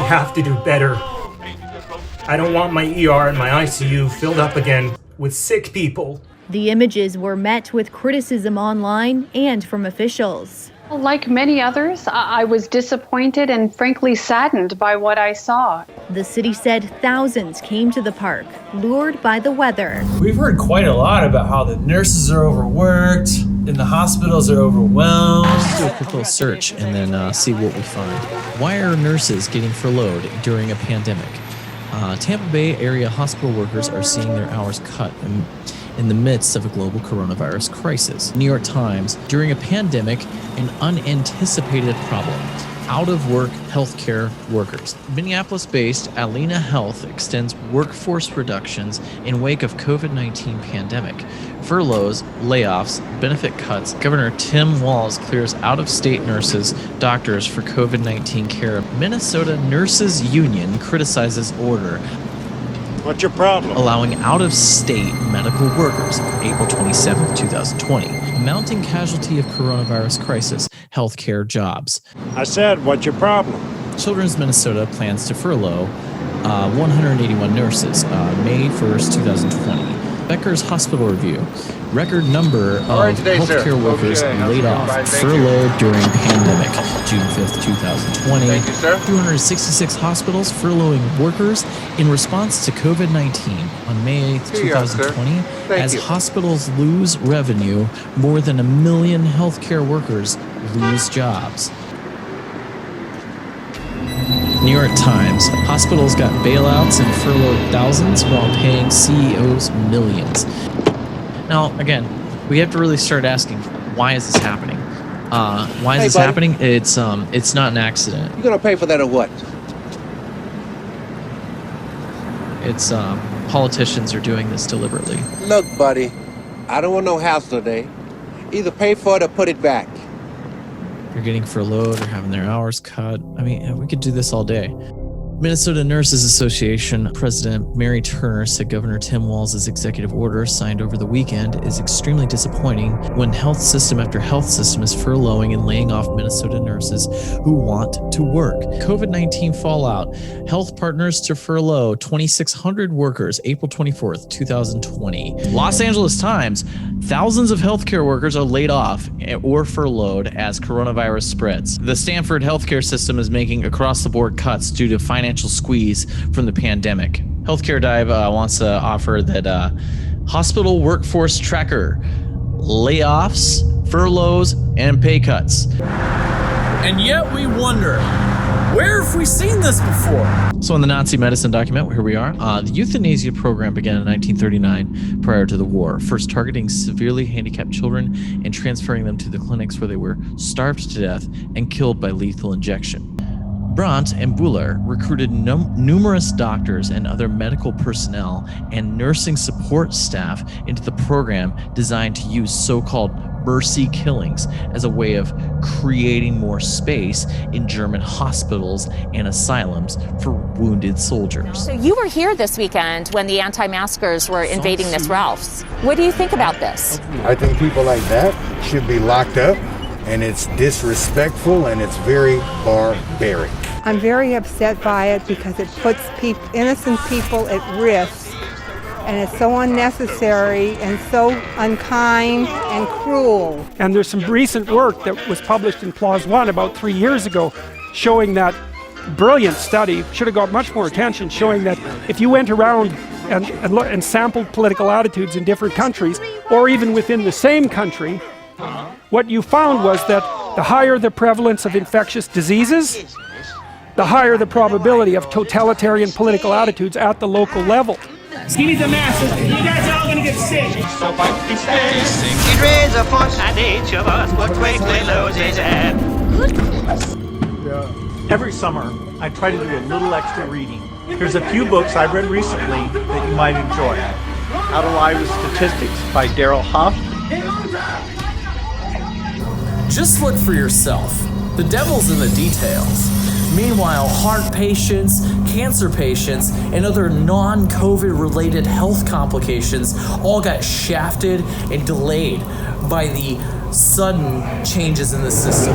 have to do better. I don't want my ER and my ICU filled up again with sick people. The images were met with criticism online and from officials. Like many others, I was disappointed and frankly saddened by what I saw. The city said thousands came to the park, lured by the weather. We've heard quite a lot about how the nurses are overworked and the hospitals are overwhelmed. Let's do a quick little search and then see what we find. Why are nurses getting furloughed during a pandemic? Tampa Bay area hospital workers are seeing their hours cut in the midst of a global coronavirus crisis. New York Times, during a pandemic, an unanticipated problem. Out-of-work healthcare workers. Minneapolis-based Alina Health extends workforce reductions in wake of COVID-19 pandemic. Furloughs, layoffs, benefit cuts. Governor Tim Walz clears out-of-state nurses, doctors for COVID-19 care. Minnesota Nurses Union criticizes order. What's your problem? Allowing out-of-state medical workers, April 27, 2020. Mounting casualty of coronavirus crisis, healthcare jobs. I said, what's your problem? Children's Minnesota plans to furlough 181 nurses, May 1st, 2020. Becker's Hospital Review. Record number of healthcare workers laid off, furloughed during pandemic, June 5th, 2020. Thank you, sir. 266 hospitals furloughing workers in response to COVID-19 on May 8th, 2020. As hospitals lose revenue, more than 1 million healthcare workers lose jobs. New York Times. Hospitals got bailouts and furloughed thousands while paying CEOs millions. Now, again, we have to really start asking, why is this happening? Why is this happening? It's not an accident. You're gonna pay for that or what? It's politicians are doing this deliberately. Look, buddy, I don't want no hassle today. Either pay for it or put it back. They're getting furloughed or having their hours cut. I mean, we could do this all day. Minnesota Nurses Association President Mary Turner said Governor Tim Walz's executive order signed over the weekend is extremely disappointing when health system after health system is furloughing and laying off Minnesota nurses who want to work. COVID-19 fallout. Health partners to furlough 2,600 workers, April 24th, 2020. Los Angeles Times. Thousands of healthcare workers are laid off or furloughed as coronavirus spreads. The Stanford healthcare system is making across-the-board cuts due to financial squeeze from the pandemic. Healthcare Dive wants to offer that hospital workforce tracker, layoffs, furloughs, and pay cuts. And yet we wonder, where have we seen this before? So in the Nazi medicine document, here we are. The euthanasia program began in 1939 prior to the war, first targeting severely handicapped children and transferring them to the clinics where they were starved to death and killed by lethal injection. Brandt and Buller recruited numerous doctors and other medical personnel and nursing support staff into the program designed to use so-called mercy killings as a way of creating more space in German hospitals and asylums for wounded soldiers. So you were here this weekend when the anti-maskers were invading Miss Ralph's. What do you think about this? I think people like that should be locked up, and it's disrespectful and it's very barbaric. I'm very upset by it because it puts innocent people at risk, and it's so unnecessary and so unkind and cruel. And there's some recent work that was published in PLOS One about 3 years ago showing that brilliant study, should have got much more attention, showing that if you went around and sampled political attitudes in different countries, or even within the same country, what you found was that the higher the prevalence of infectious diseases, the higher the probability of totalitarian political attitudes at the local level. He needs a mask. You guys are all gonna get sick. Every summer, I try to do a little extra reading. Here's a few books I've read recently that you might enjoy. How to Lie with Statistics by Daryl Huff. Just look for yourself. The devil's in the details. Meanwhile, heart patients, cancer patients, and other non-COVID related health complications all got shafted and delayed by the sudden changes in the system.